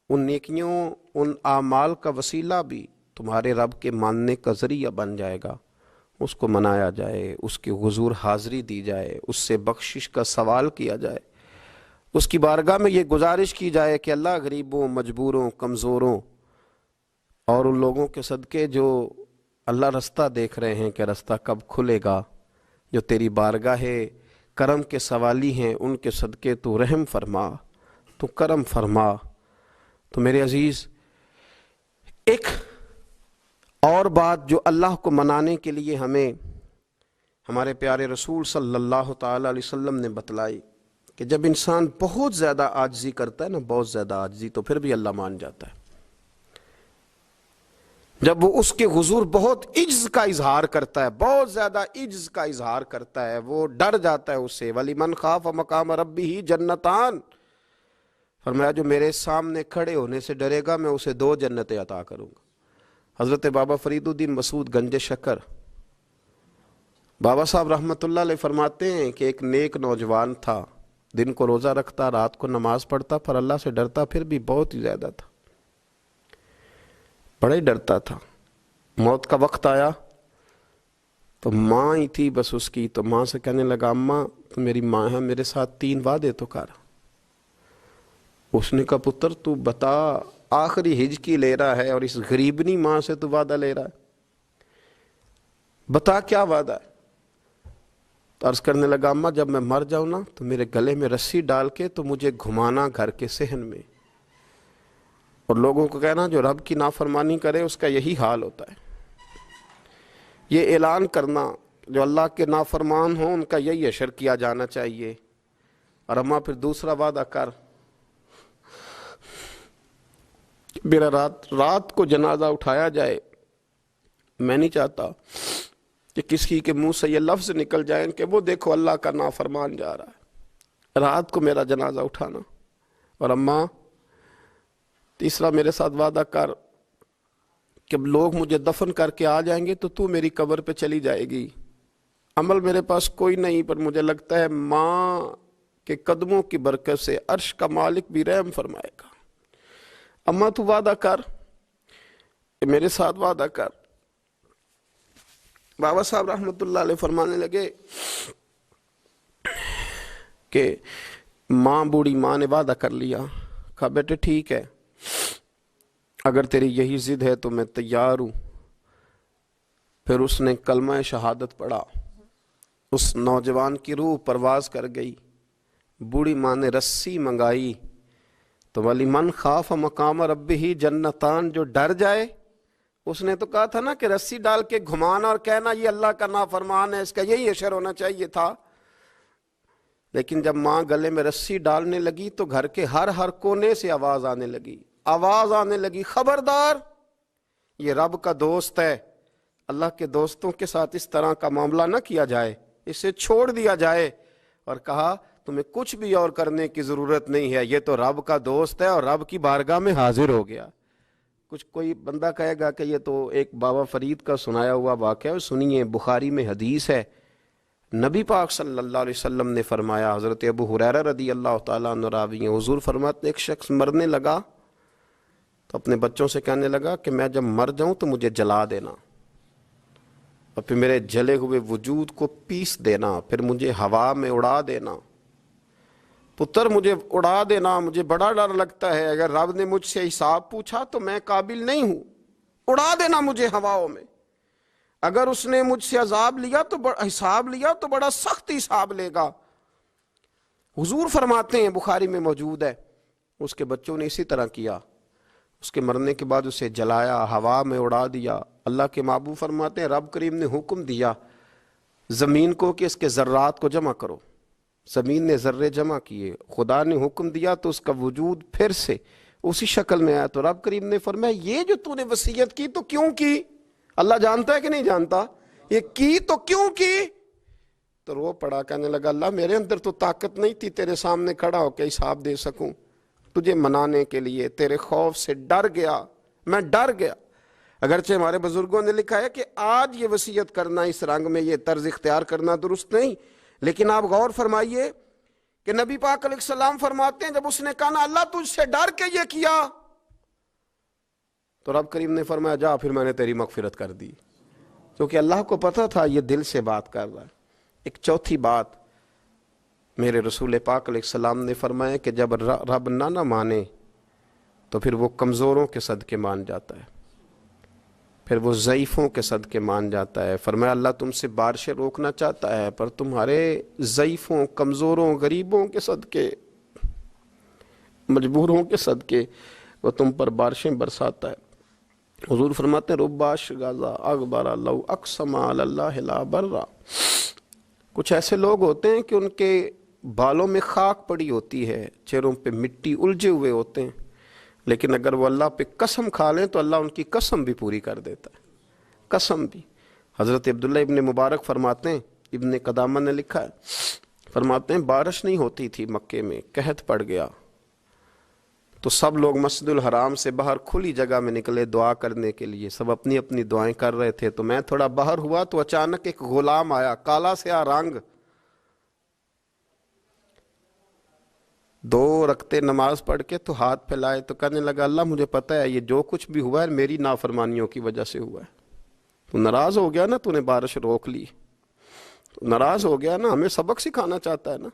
ان نیکیوں، ان اعمال کا وسیلہ بھی تمہارے رب کے ماننے کا ذریعہ بن جائے گا، اس کو منایا جائے، اس کے حضور حاضری دی جائے، اس سے بخشش کا سوال کیا جائے، اس کی بارگاہ میں یہ گزارش کی جائے کہ اللہ غریبوں، مجبوروں، کمزوروں اور ان لوگوں کے صدقے جو اللہ رستہ دیکھ رہے ہیں کہ رستہ کب کھلے گا، جو تیری بارگاہ کرم کے سوالی ہیں، ان کے صدقے تو رحم فرما، تو کرم فرما۔ تو میرے عزیز، ایک اور بات جو اللہ کو منانے کے لیے ہمیں ہمارے پیارے رسول صلی اللہ تعالیٰ علیہ وسلم نے بتلائی کہ جب انسان بہت زیادہ عاجزی کرتا ہے نا، بہت زیادہ عاجزی، تو پھر بھی اللہ مان جاتا ہے۔ جب وہ اس کے حضور بہت عجز کا اظہار کرتا ہے، بہت زیادہ عجز کا اظہار کرتا ہے، وہ ڈر جاتا ہے اس سے۔ وَلِمَنْ خَافَ مَقَامَ رَبِّهِ جَنَّتَانِ، فرمایا جو میرے سامنے کھڑے ہونے سے ڈرے گا میں اسے 2 جنتیں عطا کروں گا۔ حضرت بابا فرید الدین مسعود گنج شکر بابا صاحب رحمۃ اللہ علیہ فرماتے ہیں کہ ایک نیک نوجوان تھا، دن کو روزہ رکھتا، رات کو نماز پڑھتا، پر اللہ سے ڈرتا پھر بھی بہت ہی زیادہ تھا، بڑا ہی ڈرتا تھا۔ موت کا وقت آیا تو ماں ہی تھی بس اس کی، تو ماں سے کہنے لگا اماں تو میری ماں ہے، میرے ساتھ 3 وعدے تو کر۔ اس نے کہا پتر تو بتا، آخری ہج کی لے رہا ہے اور اس غریبنی ماں سے تو وعدہ لے رہا ہے، بتا کیا وعدہ ہے؟ تو عرض کرنے لگا اماں جب میں مر جاؤں نا تو میرے گلے میں رسی ڈال کے تو مجھے گھمانا گھر کے صحن میں، اور لوگوں کو کہنا جو رب کی نافرمانی کرے اس کا یہی حال ہوتا ہے۔ یہ اعلان کرنا جو اللہ کے نافرمان ہوں ان کا یہی اشر کیا جانا چاہیے۔ اور اماں پھر دوسرا وعدہ کر، میرا رات کو جنازہ اٹھایا جائے، میں نہیں چاہتا کہ کسی کے منہ سے یہ لفظ نکل جائیں کہ وہ دیکھو اللہ کا نافرمان جا رہا ہے، رات کو میرا جنازہ اٹھانا۔ اور اماں تیسرا میرے ساتھ وعدہ کر کہ لوگ مجھے دفن کر کے آ جائیں گے تو میری قبر پہ چلی جائے گی، عمل میرے پاس کوئی نہیں، پر مجھے لگتا ہے ماں کے قدموں کی برکت سے عرش کا مالک بھی رحم فرمائے گا۔ اماں تو وعدہ کر، میرے ساتھ وعدہ کر۔ بابا صاحب رحمۃ اللہ علیہ فرمانے لگے کہ ماں، بوڑھی ماں نے وعدہ کر لیا۔ کہا بیٹے ٹھیک ہے، اگر تیری یہی ضد ہے تو میں تیار ہوں۔ پھر اس نے کلمہ شہادت پڑھا، اس نوجوان کی روح پرواز کر گئی۔ بوڑھی ماں نے رسی منگائی تو وَلِمَنْ خَافَ مَقَامَ رَبِّهِ جَنَّتَانِ، جو ڈر جائے، اس نے تو کہا تھا نا کہ رسی ڈال کے گھمانا اور کہنا یہ اللہ کا نافرمان ہے، اس کا یہی اشر ہونا چاہیے تھا۔ لیکن جب ماں گلے میں رسی ڈالنے لگی تو گھر کے ہر کونے سے آواز آنے لگی، خبردار یہ رب کا دوست ہے، اللہ کے دوستوں کے ساتھ اس طرح کا معاملہ نہ کیا جائے، اسے چھوڑ دیا جائے۔ اور کہا تمہیں کچھ بھی اور کرنے کی ضرورت نہیں ہے، یہ تو رب کا دوست ہے اور رب کی بارگاہ میں حاضر ہو گیا۔ کچھ کوئی بندہ کہے گا کہ یہ تو ایک بابا فرید کا سنایا ہوا واقعہ ہے، سنیے، بخاری میں حدیث ہے، نبی پاک صلی اللہ علیہ وسلم نے فرمایا، حضرت ابو ہریرہ رضی اللہ تعالیٰ عنہ راوی ہیں، حضور فرماتے ایک شخص مرنے لگا تو اپنے بچوں سے کہنے لگا کہ میں جب مر جاؤں تو مجھے جلا دینا، اور پھر میرے جلے ہوئے وجود کو پیس دینا، پھر مجھے ہوا میں اڑا دینا۔ پتر مجھے اڑا دینا، مجھے بڑا ڈر لگتا ہے، اگر رب نے مجھ سے حساب پوچھا تو میں قابل نہیں ہوں، اڑا دینا مجھے ہواؤں میں۔ اگر اس نے مجھ سے عذاب لیا تو حساب لیا تو بڑا سخت حساب لے گا۔ حضور فرماتے ہیں، بخاری میں موجود ہے، اس کے بچوں نے اسی طرح کیا، اس کے مرنے کے بعد اسے جلایا، ہوا میں اڑا دیا۔ اللہ کے محبوب فرماتے ہیں رب کریم نے حکم دیا زمین کو کہ اس کے ذرات کو جمع کرو، زمین نے ذرے جمع کیے، خدا نے حکم دیا تو اس کا وجود پھر سے اسی شکل میں آیا۔ تو رب کریم نے فرمایا یہ جو تو نے وصیت کی تو کیوں کی؟ اللہ جانتا ہے کہ نہیں جانتا؟ یہ کی تو کیوں کی؟ تو رو پڑا، کہنے لگا اللہ میرے اندر تو طاقت نہیں تھی تیرے سامنے کھڑا ہو کے حساب دے سکوں، تجھے منانے کے لیے تیرے خوف سے ڈر گیا، میں ڈر گیا۔ اگرچہ ہمارے بزرگوں نے لکھا ہے کہ آج یہ وصیت کرنا، اس رنگ میں یہ طرز اختیار کرنا درست نہیں، لیکن آپ غور فرمائیے کہ نبی پاک علیہ السلام فرماتے ہیں جب اس نے کہا نا اللہ تجھ سے ڈر کے یہ کیا، تو رب کریم نے فرمایا جا پھر میں نے تیری مغفرت کر دی، کیونکہ اللہ کو پتا تھا یہ دل سے بات کر رہا ہے۔ ایک چوتھی بات میرے رسول پاک علیہ السلام نے فرمایا کہ جب رب نہ مانے تو پھر وہ کمزوروں کے صدقے مان جاتا ہے۔ پھر وہ ضعیفوں کے صدقے مان جاتا ہے۔ فرمایا اللہ تم سے بارشیں روکنا چاہتا ہے، پر تمہارے ضعیفوں، کمزوروں، غریبوں کے صدقے، مجبوروں کے صدقے وہ تم پر بارشیں برساتا ہے۔ حضور فرماتے ہیں رباش غازہ اغبر لو اقسم علی اللہ لا برا۔ کچھ ایسے لوگ ہوتے ہیں کہ ان کے بالوں میں خاک پڑی ہوتی ہے، چہروں پہ مٹی الجھے ہوئے ہوتے ہیں، لیکن اگر وہ اللہ پہ قسم کھا لیں تو اللہ ان کی قسم بھی پوری کر دیتا ہے، قسم بھی۔ حضرت عبداللہ ابن مبارک فرماتے ہیں، ابن قدامہ نے لکھا ہے، فرماتے ہیں بارش نہیں ہوتی تھی مکے میں، قحط پڑ گیا تو سب لوگ مسجد الحرام سے باہر کھلی جگہ میں نکلے دعا کرنے کے لیے، سب اپنی اپنی دعائیں کر رہے تھے۔ تو میں تھوڑا باہر ہوا تو اچانک ایک غلام آیا، کالا سیاہ رنگ، 2 رکعتیں نماز پڑھ کے تو ہاتھ پھیلائے تو کہنے لگا اللہ مجھے پتہ ہے یہ جو کچھ بھی ہوا ہے میری نافرمانیوں کی وجہ سے ہوا ہے۔ تو ناراض ہو گیا نا، تو نے بارش روک لی، تو ناراض ہو گیا نا، ہمیں سبق سکھانا چاہتا ہے نا،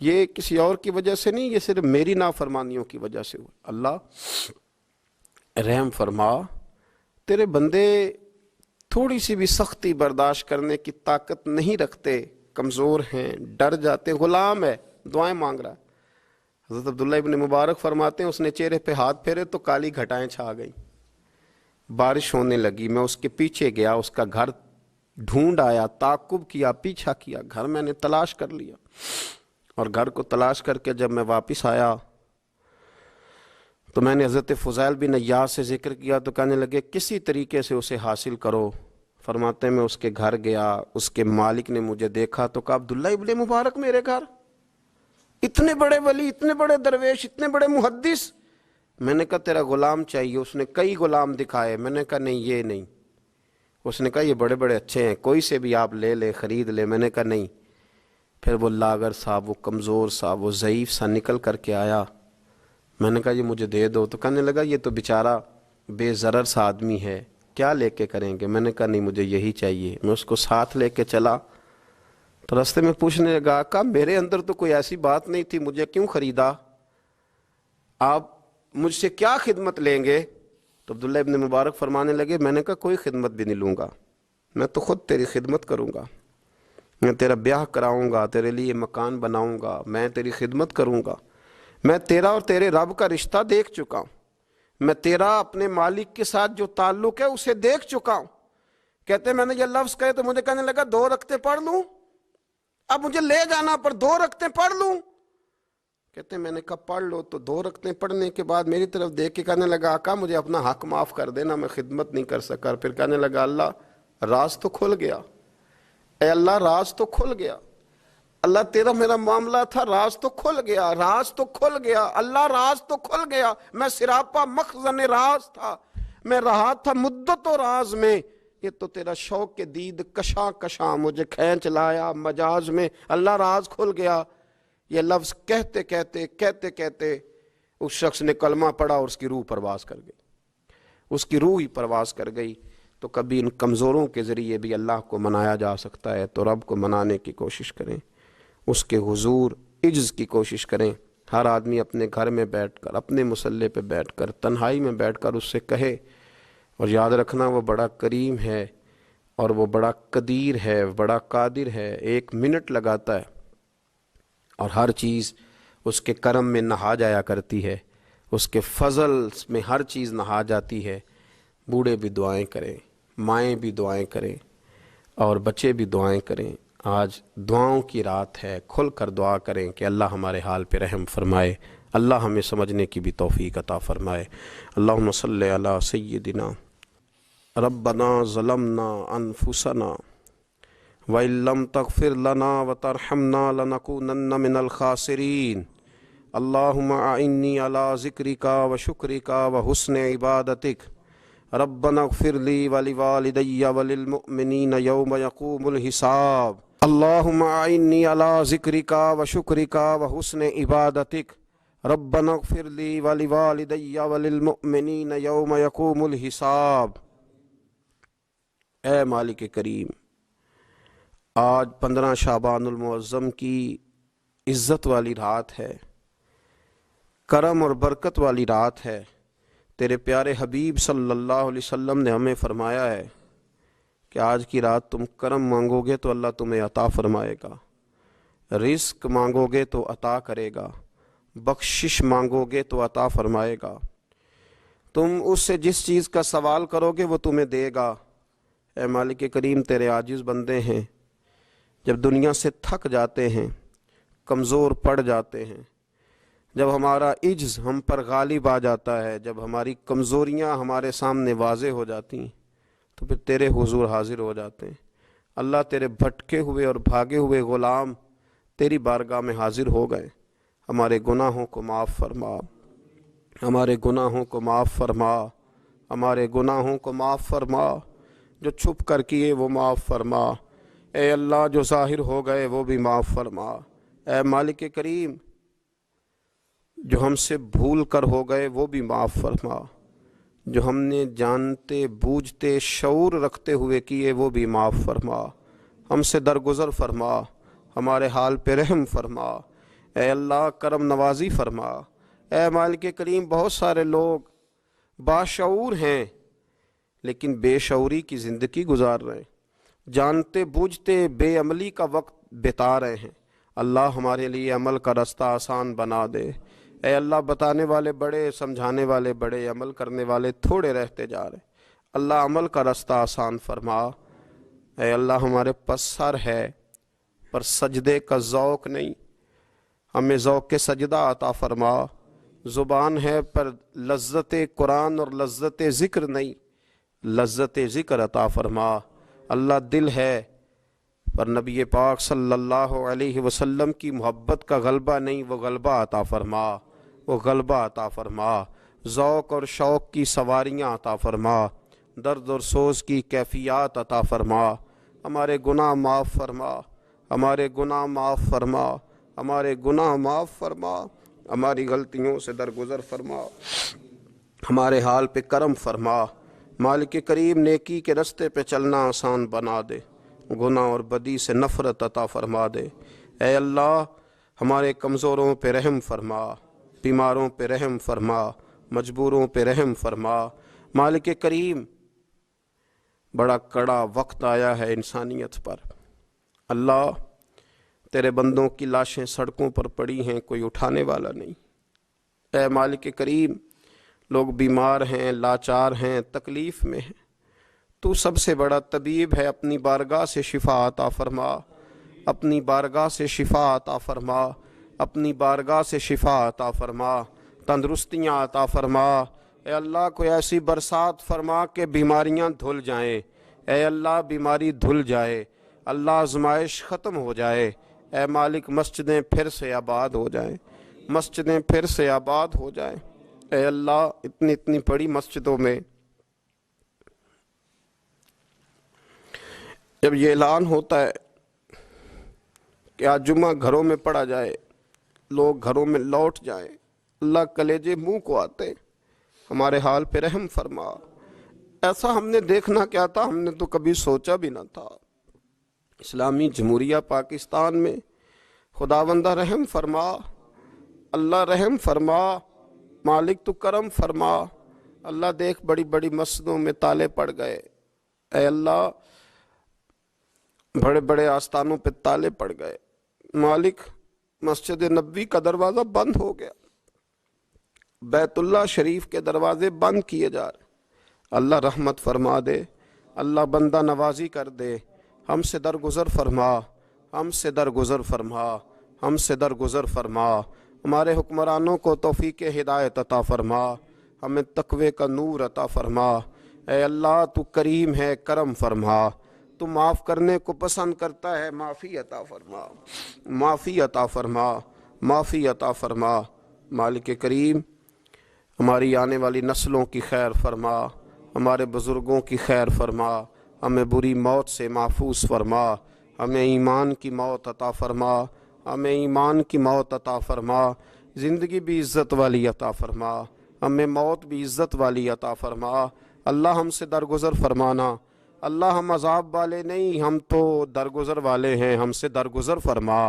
یہ کسی اور کی وجہ سے نہیں، یہ صرف میری نافرمانیوں کی وجہ سے ہوا۔ اللہ رحم فرما، تیرے بندے تھوڑی سی بھی سختی برداشت کرنے کی طاقت نہیں رکھتے، کمزور ہیں، ڈر جاتے، غلام ہے، دعائیں مانگ رہا ہے۔ حضرت عبداللہ ابن مبارک فرماتے ہیں اس نے چہرے پہ ہاتھ پھیرے تو کالی گھٹائیں چھا گئیں، بارش ہونے لگی۔ میں اس کے پیچھے گیا، اس کا گھر ڈھونڈ آیا، تعقب کیا، پیچھا کیا، گھر میں نے تلاش کر لیا، اور گھر کو تلاش کر کے جب میں واپس آیا تو میں نے حضرت فضیل بن عیاض سے ذکر کیا تو کہنے لگے کسی طریقے سے اسے حاصل کرو۔ فرماتے ہیں میں اس کے گھر گیا، اس کے مالک نے مجھے دیکھا تو کہا عبداللہ ابن مبارک میرے گھر، اتنے بڑے ولی، اتنے بڑے درویش، اتنے بڑے محدث۔ میں نے کہا تیرا غلام چاہیے۔ اس نے کئی غلام دکھائے، میں نے کہا نہیں یہ نہیں۔ اس نے کہا یہ بڑے بڑے اچھے ہیں، کوئی سے بھی آپ لے لے، خرید لے۔ میں نے کہا نہیں۔ پھر وہ لاغر صاحب، وہ کمزور صاحب، وہ ضعیف سا نکل کر کے آیا۔ میں نے کہا یہ مجھے دے دو، تو کہنے لگا یہ تو بیچارہ بے ضرر سا آدمی ہے، کیا لے کے کریں گے؟ میں نے کہا نہیں مجھے یہی چاہیے۔ میں اس کو ساتھ لے کے چلا تو رستے میں پوچھنے لگا آقا میرے اندر تو کوئی ایسی بات نہیں تھی، مجھے کیوں خریدا؟ آپ مجھ سے کیا خدمت لیں گے؟ تو عبداللہ ابن مبارک فرمانے لگے میں نے کہا کوئی خدمت بھی نہیں لوں گا، میں تو خود تیری خدمت کروں گا، میں تیرا بیاہ کراؤں گا، تیرے لیے مکان بناؤں گا، میں تیری خدمت کروں گا۔ میں تیرا اور تیرے رب کا رشتہ دیکھ چکا ہوں، میں تیرا اپنے مالک کے ساتھ جو تعلق ہے اسے دیکھ چکا ہوں۔ کہتے میں نے یہ لفظ کہے تو مجھے کہنے لگا 2 رکعتیں پڑھ لوں؟ اب مجھے لے جانا پر 2 رکعتیں پڑھ لوں؟ کہتے میں نے کہا پڑھ لو۔ تو 2 رکعتیں پڑھنے کے بعد میری طرف دیکھ کے کہنے لگا آقا مجھے اپنا حق معاف کر دینا، میں خدمت نہیں کر سکا۔ پھر کہنے لگا اللہ راز تو کھل گیا، اے اللہ راز تو کھل گیا، اللہ تیرا میرا معاملہ تھا، راز تو کھل گیا، راز تو کھل گیا، اللہ راز تو کھل گیا۔ میں سراپا مخزن راز تھا، میں رہا تھا مدت و راز میں، یہ تو تیرا شوق کے دید کشاں کشاں مجھے کھینچ لایا مجاز میں، اللہ راز کھل گیا۔ یہ لفظ کہتے کہتے کہتے کہتے اس شخص نے کلمہ پڑھا اور اس کی روح پرواز کر گئی، اس کی روح ہی پرواز کر گئی۔ تو کبھی ان کمزوروں کے ذریعے بھی اللہ کو منایا جا سکتا ہے، تو رب کو منانے کی کوشش کریں، اس کے حضور عجز کی کوشش کریں۔ ہر آدمی اپنے گھر میں بیٹھ کر، اپنے مصلے پہ بیٹھ کر، تنہائی میں بیٹھ کر اس سے کہے، اور یاد رکھنا وہ بڑا کریم ہے اور وہ بڑا قدیر ہے، بڑا قادر ہے، 1 منٹ لگاتا ہے اور ہر چیز اس کے کرم میں نہا جایا کرتی ہے، اس کے فضل میں ہر چیز نہا جاتی ہے۔ بوڑھے بھی دعائیں کریں، مائیں بھی دعائیں کریں، اور بچے بھی دعائیں کریں۔ آج دعاؤں کی رات ہے، کھل کر دعا کریں کہ اللہ ہمارے حال پہ رحم فرمائے، اللہ ہمیں سمجھنے کی بھی توفیق عطا فرمائے۔ اللہم صلی علی سیدنا ربنا ظلمنا انفسنا وَإِن لَّمْ تَغْفِرْ لَنَا وَتَرْحَمْنَا لَنَكُونَنَّ مِنَ الْخَاسِرِينَ اللہم اعنی علی ذکرک وشکرک وحسن عبادتک ربنا اغفر لی ولوالدی وللمؤمنین یوم یقوم الحساب اللہم اعنی علی ذکرک وشکرک وحسن عبادتک ربنا اغفر لی ولوالدی وللمؤمنین یوم یقوم الحساب۔ اے مالک کریم، آج 15 شعبان المعظم کی عزت والی رات ہے، کرم اور برکت والی رات ہے۔ تیرے پیارے حبیب صلی اللہ علیہ وسلم نے ہمیں فرمایا ہے کہ آج کی رات تم کرم مانگو گے تو اللہ تمہیں عطا فرمائے گا، رزق مانگو گے تو عطا کرے گا، بخشش مانگو گے تو عطا فرمائے گا، تم اس سے جس چیز کا سوال کرو گے وہ تمہیں دے گا۔ اے مالک کریم، تیرے عاجز بندے ہیں، جب دنیا سے تھک جاتے ہیں، کمزور پڑ جاتے ہیں، جب ہمارا عجز ہم پر غالب آ جاتا ہے، جب ہماری کمزوریاں ہمارے سامنے واضح ہو جاتی ہیں، تو پھر تیرے حضور حاضر ہو جاتے ہیں۔ اللہ، تیرے بھٹکے ہوئے اور بھاگے ہوئے غلام تیری بارگاہ میں حاضر ہو گئے، ہمارے گناہوں کو معاف فرما، ہمارے گناہوں کو معاف فرما، ہمارے گناہوں کو معاف فرما، جو چھپ کر کیے وہ معاف فرما، اے اللہ جو ظاہر ہو گئے وہ بھی معاف فرما۔ اے مالک کریم، جو ہم سے بھول کر ہو گئے وہ بھی معاف فرما، جو ہم نے جانتے بوجھتے شعور رکھتے ہوئے کیے وہ بھی معاف فرما، ہم سے درگزر فرما، ہمارے حال پہ رحم فرما، اے اللہ کرم نوازی فرما۔ اے مالک کریم، بہت سارے لوگ باشعور ہیں لیکن بے شعوری کی زندگی گزار رہے ہیں، جانتے بوجھتے بے عملی کا وقت بتا رہے ہیں۔ اللہ ہمارے لیے عمل کا رستہ آسان بنا دے۔ اے اللہ، بتانے والے بڑے، سمجھانے والے بڑے، عمل کرنے والے تھوڑے رہتے جا رہے۔ اللہ عمل کا رستہ آسان فرما۔ اے اللہ، ہمارے پاس سر ہے پر سجدے کا ذوق نہیں، ہمیں ذوق سجدہ عطا فرما۔ زبان ہے پر لذت قرآن اور لذت ذکر نہیں، لذت ذکر عطا فرما۔ اللہ، دل ہے پر نبی پاک صلی اللہ علیہ وسلم کی محبت کا غلبہ نہیں، وہ غلبہ عطا فرما، وہ غلبہ عطا فرما۔ ذوق اور شوق کی سواریاں عطا فرما، درد اور سوز کی کیفیات عطا فرما۔ ہمارے گناہ معاف فرما، ہمارے گناہ معاف فرما، ہمارے گناہ معاف فرما، ہماری غلطیوں سے درگزر فرما، ہمارے حال پہ کرم فرما۔ مالک کریم، نیکی کے رستے پہ چلنا آسان بنا دے، گناہ اور بدی سے نفرت عطا فرما دے۔ اے اللہ، ہمارے کمزوروں پہ رحم فرما، بیماروں پہ رحم فرما، مجبوروں پہ رحم فرما۔ مالک کریم، بڑا کڑا وقت آیا ہے انسانیت پر۔ اللہ، تیرے بندوں کی لاشیں سڑکوں پر پڑی ہیں، کوئی اٹھانے والا نہیں۔ اے مالک کریم، لوگ بیمار ہیں، لاچار ہیں، تکلیف میں ہیں، تو سب سے بڑا طبیب ہے، اپنی بارگاہ سے شفا عطا فرما، اپنی بارگاہ سے شفا عطا فرما، اپنی بارگاہ سے شفا عطا فرما، تندرستیاں عطا فرما۔ اے اللہ، کوئی ایسی برسات فرما کہ بیماریاں دھل جائیں، اے اللہ بیماری دھل جائے، اللہ آزمائش ختم ہو جائے۔ اے مالک، مسجدیں پھر سے آباد ہو جائیں، مسجدیں پھر سے آباد ہو جائیں۔ اے اللہ، اتنی بڑی مسجدوں میں جب یہ اعلان ہوتا ہے کہ آج جمعہ گھروں میں پڑھا جائے، لوگ گھروں میں لوٹ جائیں، اللہ کلیجے منہ کو آتے، ہمارے حال پہ رحم فرما۔ ایسا ہم نے دیکھنا کیا تھا، ہم نے تو کبھی سوچا بھی نہ تھا۔ اسلامی جمہوریہ پاکستان میں خداوندہ رحم فرما، اللہ رحم فرما، مالک تو کرم فرما۔ اللہ دیکھ، بڑی بڑی مسجدوں میں تالے پڑ گئے، اے اللہ بڑے بڑے آستانوں پہ تالے پڑ گئے، مالک مسجد نبوی کا دروازہ بند ہو گیا، بیت اللہ شریف کے دروازے بند کیے جا رہے۔ اللہ رحمت فرما دے، اللہ بندہ نوازی کر دے، ہم سے درگزر فرما، ہم سے درگزر فرما، ہم سے درگزر فرما۔ ہمارے حکمرانوں کو توفیق ہدایت عطا فرما، ہمیں تقوی کا نور عطا فرما۔ اے اللہ، تو کریم ہے، کرم فرما، تو معاف کرنے کو پسند کرتا ہے، معافی عطا فرما، معافی عطا فرما، معافی عطا فرما۔ مالک کریم، ہماری آنے والی نسلوں کی خیر فرما، ہمارے بزرگوں کی خیر فرما، ہمیں بری موت سے محفوظ فرما، ہمیں ایمان کی موت عطا فرما، ہمیں ایمان کی موت عطا فرما، زندگی بھی عزت والی عطا فرما، ہمیں موت بھی عزت والی عطا فرما۔ اللہ ہم سے درگزر فرمانا، اللہ ہم عذاب والے نہیں، ہم تو درگزر والے ہیں، ہم سے درگزر فرما۔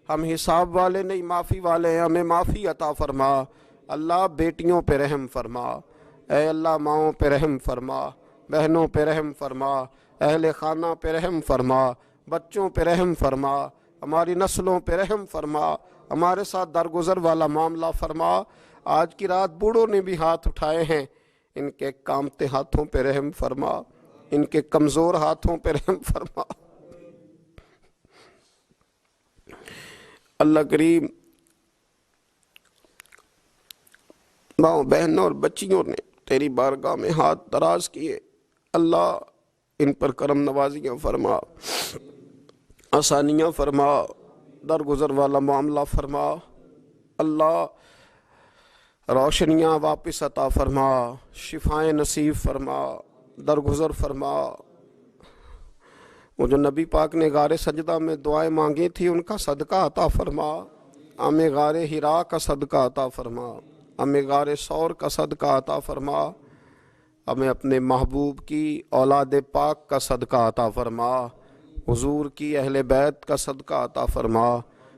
ہم حساب والے نہیں، معافی والے ہیں، ہمیں معافی عطا فرما۔ اللہ بیٹیوں پہ رحم فرما، اے اللہ ماؤں پہ رحم فرما، بہنوں پہ رحم فرما، اہل خانہ پہ رحم فرما، بچوں پہ رحم فرما، ہماری نسلوں پہ رحم فرما، ہمارے ساتھ درگزر والا معاملہ فرما۔ آج کی رات بوڑھوں نے بھی ہاتھ اٹھائے ہیں، ان کے کامتے ہاتھوں پہ رحم فرما، ان کے کمزور ہاتھوں پہ رحم فرما۔ اللہ کریم ماؤں بہنوں اور بچیوں نے تیری بارگاہ میں ہاتھ دراز کیے، اللہ ان پر کرم نوازیاں فرما، آسانیاں فرما، درگزر والا معاملہ فرما، اللہ روشنیاں واپس عطا فرما، شفائیں نصیب فرما، درگزر فرما۔ وہ جو نبی پاک نے غار سجدہ میں دعائیں مانگی تھی ان کا صدقہ عطا فرما، ہمیں غار حرا کا صدقہ عطا فرما، ہمیں غار ثور کا صدقہ عطا فرما، ہمیں اپنے محبوب کی اولاد پاک کا صدقہ عطا فرما، حضور کی اہل بیت کا صدقہ عطا فرما،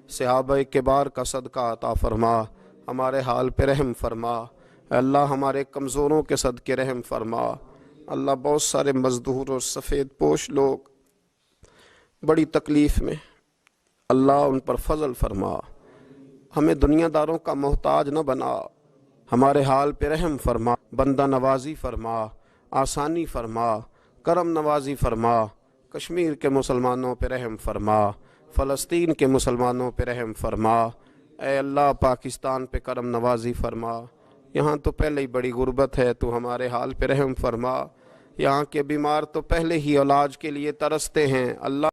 صحابہ کبار کا صدقہ عطا فرما، ہمارے حال پہ رحم فرما، اے اللہ ہمارے کمزوروں کے صدقے رحم فرما۔ اللہ بہت سارے مزدور اور سفید پوش لوگ بڑی تکلیف میں، اللہ ان پر فضل فرما، ہمیں دنیا داروں کا محتاج نہ بنا، ہمارے حال پہ رحم فرما، بندہ نوازی فرما، آسانی فرما، کرم نوازی فرما، کشمیر کے مسلمانوں پہ رحم فرما، فلسطین کے مسلمانوں پہ رحم فرما، اے اللہ پاکستان پہ کرم نوازی فرما، یہاں تو پہلے ہی بڑی غربت ہے، تو ہمارے حال پہ رحم فرما، یہاں کے بیمار تو پہلے ہی علاج کے لیے ترستے ہیں، اللہ